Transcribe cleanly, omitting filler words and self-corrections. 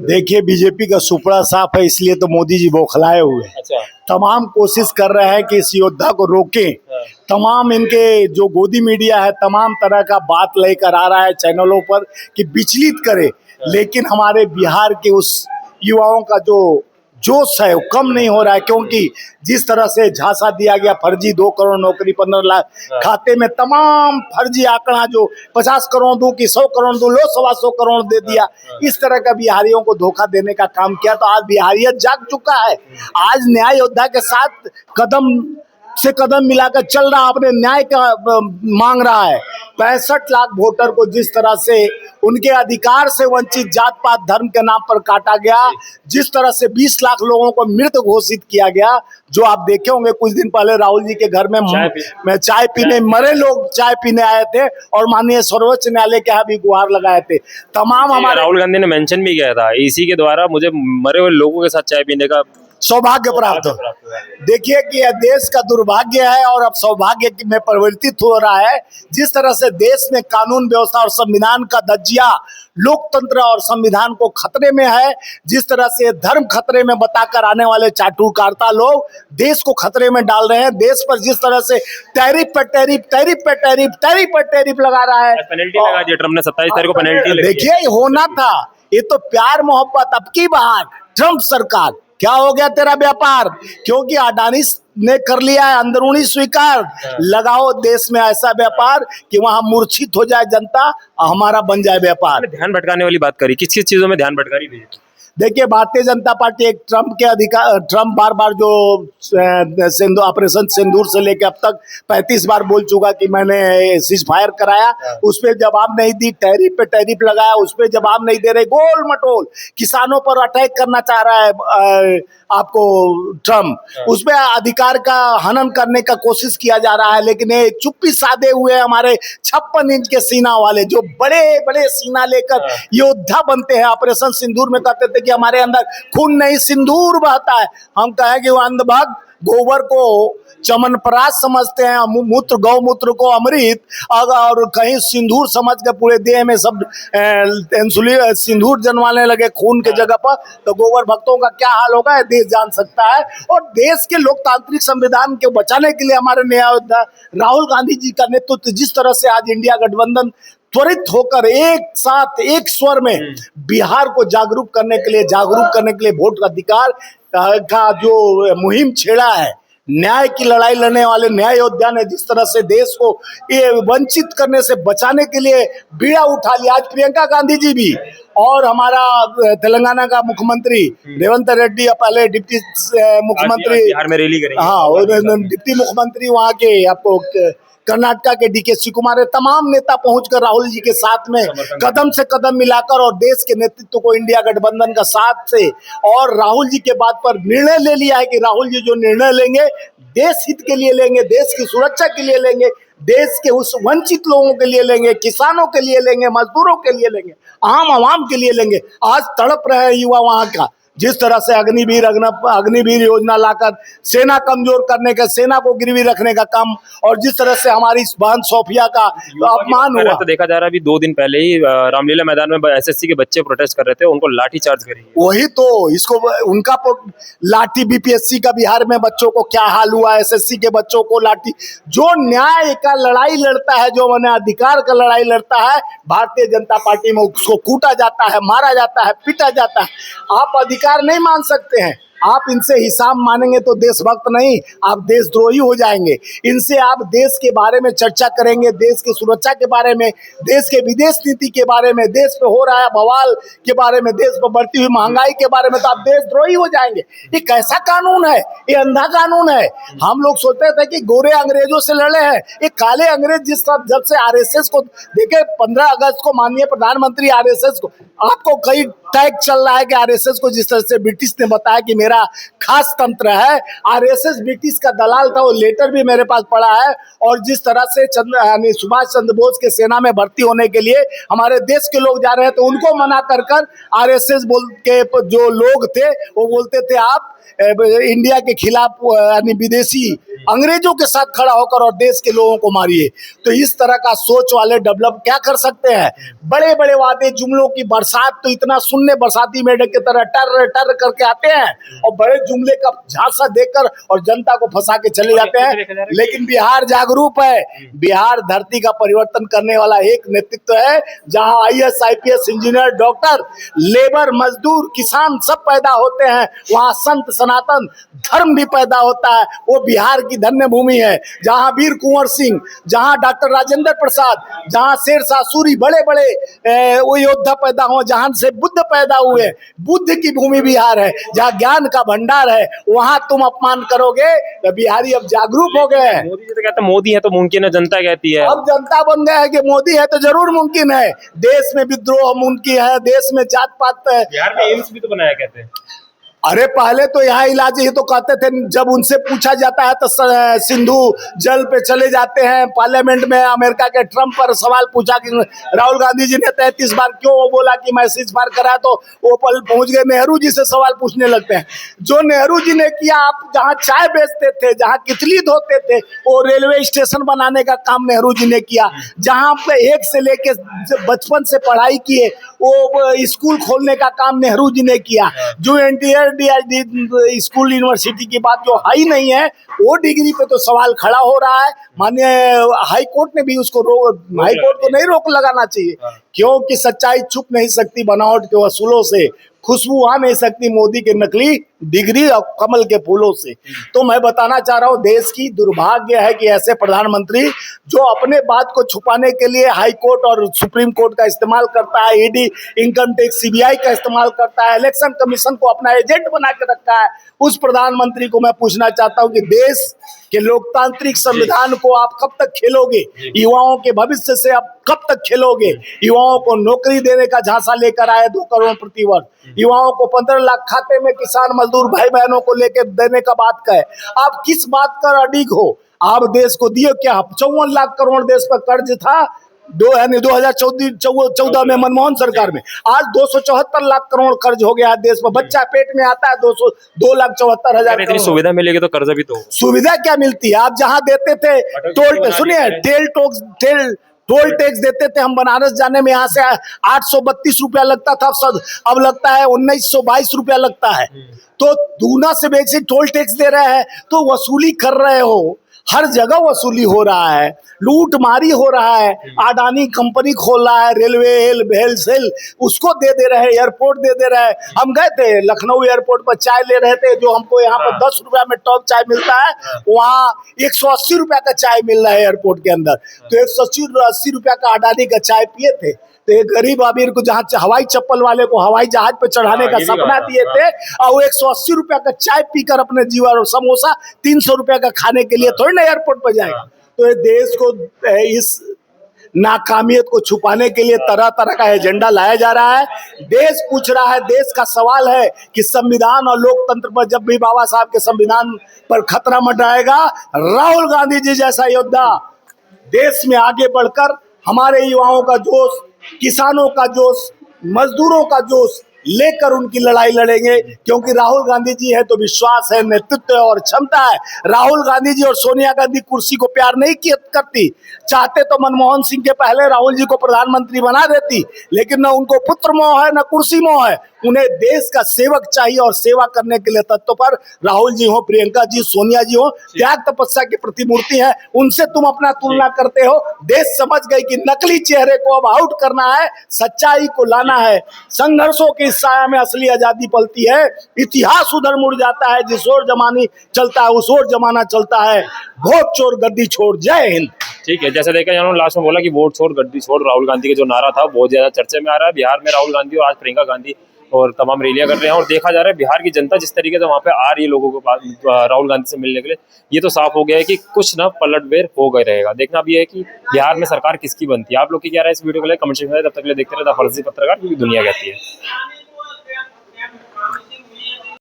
देखिए, बीजेपी का सुपड़ा साफ है, इसलिए तो मोदी जी बौखलाए हुए हैं। अच्छा। तमाम कोशिश कर रहे हैं कि इस योद्धा को रोकें। तमाम इनके जो गोदी मीडिया है तमाम तरह का बात लेकर आ रहा है चैनलों पर कि विचलित करे, लेकिन हमारे बिहार के उस युवाओं का जो जोश है वो कम नहीं हो रहा है, क्योंकि जिस तरह से झांसा दिया गया, फर्जी 2 करोड़ नौकरी 15 लाख खाते में, तमाम फर्जी आंकड़ा जो 50 करोड़ दूं कि 100 करोड़ दूं, लो 125 करोड़ दे दिया, इस तरह का बिहारियों को धोखा देने का काम किया। तो आज बिहारियत जाग चुका है। आज न्याय योद्धा के साथ कदम से कदम मिलाकर चल रहा, अपने न्याय का मांग रहा है। 65 लाख वोटर को जिस तरह से उनके अधिकार से वंचित जात पात धर्म के नाम पर काटा गया, जिस तरह से 20 लाख लोगों को मृत घोषित किया गया, जो आप देखे होंगे कुछ दिन पहले राहुल जी के घर में चाय पीने मरे लोग चाय पीने आए थे और माननीय सर्वोच्च न्यायालय के यहाँ भी गुहार लगाए थे। तमाम हमारे राहुल गांधी ने मेंशन भी किया था, इसी के द्वारा मुझे मरे हुए लोगों के साथ चाय पीने का सौभाग्य प्राप्त हो। देखिए कि यह देश का दुर्भाग्य है और अब सौभाग्य में परिवर्तित हो रहा है। जिस तरह से देश में कानून व्यवस्था और संविधान का धज्जिया लोकतंत्र और संविधान को खतरे में है, जिस तरह से धर्म खतरे में बताकर आने वाले चाटुकारता लोग देश को खतरे में डाल रहे हैं। देश पर जिस तरह से टैरिफ पर टैरिफ लगा रहा है, पेनल्टी लगा दी ट्रम्प ने 27 तारीख को पेनल्टी। देखिए होना था, ये तो प्यार मोहब्बत। अब की बार ट्रम्प सरकार, क्या हो गया तेरा व्यापार, क्योंकि अडानी ने कर लिया है अंदरूनी स्वीकार। लगाओ देश में ऐसा व्यापार कि वहां मूर्छित हो जाए जनता, हमारा बन जाए व्यापार। ध्यान भटकाने वाली बात करी, किस किस चीजों में ध्यान भटकारी थी? देखिए, भारतीय जनता पार्टी एक ट्रम्प बार बार जो ऑपरेशन सिंदूर से लेकर अब तक 35 बार बोल चुका कि मैंने सीज फायर कराया, उस पर जवाब नहीं दी, टैरिफ पे टैरिफ लगाया, उस पर जवाब नहीं दे रहे, गोल मटोल किसानों पर अटैक करना चाह रहा है आपको ट्रम्प, उस पर अधिकार का हनन करने का कोशिश किया जा रहा है। लेकिन ये चुप्पी साधे हुए हमारे 56 इंच के सीना वाले, जो बड़े बड़े सीना लेकर योद्धा बनते हैं, ऑपरेशन सिंदूर में कहते थे कि हमारे अंदर खून नहीं सिंदूर बहता है। हम कहें कि वो अंधभक्त गोबर को चमनप्राश समझते हैं, मूत्र गौमूत्र को अमृत, और कहीं सिंदूर समझ के पूरे देह में सब सिंदूर जनवाने लगे खून के जगह पर, तो गोबर भक्तों का क्या हाल होगा देश जान सकता है। और देश के लोकतांत्रिक संविधान को बचाने के लिए हमारे न्याय योद्धा राहुल गांधी जी का नेतृत्व, जिस तरह से आज इंडिया गठबंधन त्वरित होकर एक साथ एक स्वर में बिहार को जागरूक करने के लिए वोट अधिकार का जो मुहिम छेड़ा है, न्याय की लड़ाई लड़ने वाले न्याय योद्धा ने जिस तरह से देश को ये वंचित करने से बचाने के लिए बीड़ा उठा लिया। आज प्रियंका गांधी जी भी और हमारा तेलंगाना का मुख्यमंत्री रेवंत रेड्डी, पहले डिप्टी मुख्यमंत्री बिहार में रैली करेंगे, हाँ, डिप्टी मुख्यमंत्री वहाँ के आपको कर्नाटका के डीके शिवकुमार, तमाम नेता पहुंचकर राहुल जी के साथ में कदम से कदम मिलाकर और देश के नेतृत्व को इंडिया गठबंधन का साथ से, और राहुल जी के बात पर निर्णय ले लिया है कि राहुल जी जो निर्णय लेंगे देश हित के लिए लेंगे, देश की सुरक्षा के लिए लेंगे, देश के उस वंचित लोगों के लिए लेंगे, किसानों के लिए लेंगे, मजदूरों के लिए लेंगे, आम आवाम के लिए लेंगे। आज तड़प रहे हैं युवा वहां का, जिस तरह से अग्निवीर योजना लाकर सेना कमजोर करने का, सेना को गिरवी रखने का काम, और जिस तरह से हमारी बहन सोफिया का अपमान हुआ। तो देखा जा रहा है अभी 2 दिन पहले ही रामलीला मैदान में एसएससी के बच्चे प्रोटेस्ट कर रहे थे, उनको लाठी चार्ज करी। वही तो, इसको उनका लाठी, बीपीएससी का बिहार में बच्चों को क्या हाल हुआ, एसएससी के बच्चों को लाठी। जो न्याय का लड़ाई लड़ता है, जो मैंने अधिकार का लड़ाई लड़ता है, भारतीय जनता पार्टी में उसको कूटा जाता है, मारा जाता है, पीटा जाता है। आप अधिकार नहीं मान सकते हैं, आप इनसे हिसाब मानेंगे तो देशभक्त नहीं, आप देशद्रोही हो जाएंगे। इनसे आप देश के बारे में चर्चा करेंगे, देश की सुरक्षा के बारे में, देश के विदेश नीति के बारे में, देश पे हो रहा है बवाल के बारे में, देश पर बढ़ती हुई महंगाई के बारे में, तो आप देशद्रोही हो जाएंगे। ये कैसा कानून है? ये अंधा कानून है। हम लोग सोचते थे कि गोरे अंग्रेजों से लड़े हैं, ये काले अंग्रेज जिस तरह जब से आरएसएस को देखे, 15 अगस्त को माननीय प्रधानमंत्री आरएसएस को, आपको कई टैग चल रहा है कि आरएसएस को जिस तरह से ब्रिटिश ने बताया कि मेरा खास तंत्र है, आरएसएस ब्रिटिश का दलाल था, वो लेटर भी मेरे पास पड़ा है। और जिस तरह से सुभाष चंद्र बोस के सेना में भर्ती होने के लिए हमारे देश के लोग जा रहे हैं, तो उनको मना कर आरएसएस बोल के जो लोग थे वो बोलते थे आप इंडिया के खिलाफ, यानी विदेशी अंग्रेजों के साथ खड़ा होकर और देश के लोगों को मारिए। तो इस तरह का सोच वाले डेवलप क्या कर सकते हैं? बड़े बड़े वादे जुमलों की बरसात तो इतना सुनने बरसाती मेढक की तरह टर टर करके आते हैं और बड़े जुमले का झांसा देकर और जनता को फंसा के चले जाते हैं। लेकिन बिहार जागरूक है, बिहार धरती का परिवर्तन करने वाला एक नेतृत्व है, जहां IAS IPS engineer doctor labour मजदूर किसान सब पैदा होते हैं, वहां संत सनातन धर्म भी पैदा होता है। वो बिहार की धन्य भूमि है, जहां वीर कुंवर सिंह, जहां डॉक्टर राजेंद्र प्रसाद, जहां शेरशाह सूरी बड़े बड़े वो योद्धा पैदा हुए, जहां से बुद्ध पैदा हुए, बुद्ध की भूमि बिहार है, जहां ज्ञान का भंडार है, वहां तुम अपमान करोगे तो बिहारी अब जागरूक हो गए हैं। मोदी जी तो कहते हैं मोदी है तो मुमकिन है, जनता कहती है। अब जनता बन गया है कि मोदी है तो जरूर मुमकिन है। देश में विद्रोह मुमकिन है, देश में जात पात है। बिहार में एम्स भी तो बनाया कहते हैं। अरे पहले तो यहाँ इलाज ही तो कहते थे, जब उनसे पूछा जाता है तो सिंधु जल पे चले जाते हैं। पार्लियामेंट में अमेरिका के ट्रम्प पर सवाल पूछा कि राहुल गांधी जी ने 33 बार क्यों वो बोला कि मैं सीज फायर करा, तो वो पल पहुंच गए नेहरू जी से सवाल पूछने लगते हैं। जो नेहरू जी ने किया, आप जहाँ चाय बेचते थे, जहाँ कितली धोते थे, वो रेलवे स्टेशन बनाने का काम नेहरू जी ने किया। जहाँ पे 1 से लेके बचपन से पढ़ाई किए, वो स्कूल खोलने का काम नेहरू जी ने किया। जो स्कूल यूनिवर्सिटी की बात जो हाई नहीं है, वो डिग्री पे तो सवाल खड़ा हो रहा है। माननीय हाई कोर्ट ने भी उसको हाई कोर्ट को नहीं रोक लगाना चाहिए, क्योंकि सच्चाई छुप नहीं सकती बनावट के वसूलों से, खुशबू आ नहीं सकती मोदी के नकली डिग्री और कमल के फूलों से। तो मैं बताना चाह रहा हूँ, देश की दुर्भाग्य है कि ऐसे प्रधानमंत्री जो अपने बात को छुपाने के लिए हाई कोर्ट और सुप्रीम कोर्ट का इस्तेमाल करता है, ईडी, इनकम टैक्स, CBI का इस्तेमाल करता है, इलेक्शन कमीशन को अपना एजेंट बना के रखा है, उस प्रधानमंत्री को मैं पूछना चाहता हूँ कि देश के लोकतांत्रिक संविधान को आप कब तक खेलोगे? युवाओं के भविष्य से आप कब तक खेलोगे? युवाओं को नौकरी देने का झांसा लेकर आए 2 करोड़ प्रति वर्ष, युवाओं को 15 लाख खाते में किसान मजदूर भाई बहनों को लेकर देने का बात कहे। आप किस बात का अडिग हो? आप देश को दिए क्या? 54 लाख करोड़ देश पर कर्ज था 2014 में मनमोहन सरकार में। आज 274 लाख करोड़ कर्ज हो गया देश में। बच्चा पेट में आता है 2,74,000। इतनी सुविधा मिलेगी तो कर्जा भी तो सुविधा क्या मिलती है? आप जहाँ देते थे टोल, सुनिए, टोल टैक्स देते थे हम बनारस जाने में, यहाँ से 832 रुपया लगता था, अब लगता है 1922 रुपया लगता है। तो दूना से बेसी टोल टैक्स दे रहे हैं, तो वसूली कर रहे हो, हर जगह वसूली हो रहा है, लूट मारी हो रहा है। अडानी कंपनी खोल रहा है, रेलवे हेल उसको दे रहे हैं, एयरपोर्ट दे रहे हैं। हम गए थे लखनऊ एयरपोर्ट पर, चाय ले रहे थे, जो हमको यहाँ पर 10 रुपया में टॉप चाय मिलता है, वहाँ 180 रुपया का चाय मिल रहा है एयरपोर्ट के अंदर। तो 180 रुपया का अडानी का चाय पिए थे, तो एक गरीब अमीर को जहाँ हवाई चप्पल वाले को हवाई जहाज पे चढ़ाने का सपना दिए थे, और वो 180 रुपया का चाय पीकर अपने जीवन, और समोसा 300 रुपया का खाने के लिए थोड़ी ना एयरपोर्ट पर जाएगा। तो ये देश को इस नाकामियत को छुपाने के लिए तरह तरह का एजेंडा लाया जा रहा है। देश पूछ रहा है, देश का सवाल है कि संविधान और लोकतंत्र पर जब भी बाबा साहब के संविधान पर खतरा मंडराएगा, राहुल गांधी जी जैसा योद्धा देश में आगे बढ़कर हमारे युवाओं का जोश, किसानों का जोश, मजदूरों का जोश लेकर उनकी लड़ाई लड़ेंगे। क्योंकि राहुल गांधी जी है तो विश्वास है, नेतृत्व है और क्षमता है। राहुल गांधी जी और सोनिया गांधी कुर्सी को प्यार नहीं करती, चाहते तो मनमोहन सिंह के पहले राहुल जी को प्रधानमंत्री बना देती, लेकिन न उनको पुत्र मोह है न कुर्सी मोह है, उन्हें देश का सेवक चाहिए और सेवा करने के लिए तत्व पर राहुल जी हो, प्रियंका जी, सोनिया जी हो, त्याग तपस्या की प्रतिमूर्ति है। उनसे तुम अपना तुलना करते हो। देश समझ गई कि नकली चेहरे को अब आउट करना है, सच्चाई को लाना है। संघर्षों की साया में असली आजादी पलती है। इतिहास उधर मुड़ जाता है, जिस ओर जमानी चलता है उस ओर जमाना चलता है। वोट चोर गद्दी छोड़, जय हिंद। ठीक है, जैसे देखा जानो लास्ट में बोला कि वोट छोड़ गद्दी छोड़, राहुल गांधी का जो नारा था बहुत ज्यादा चर्चे में आ रहा है। बिहार में राहुल गांधी और आज प्रियंका गांधी और तमाम रैलियां कर रहे हैं, और देखा जा रहा है बिहार की जनता जिस तरीके से वहां पे आ रही है लोगों के पास राहुल गांधी से मिलने के लिए, ये तो साफ हो गया है कि कुछ ना पलटफेर हो गए रहेगा। देखना भी है कि बिहार में सरकार किसकी बनती है। आप लोग की क्या राय इस वीडियो को लेकर कमेंट सेक्शन में, तब तक के लिए देखते रहे द फर्जी पत्रकार, क्योंकि दुनिया कहती है।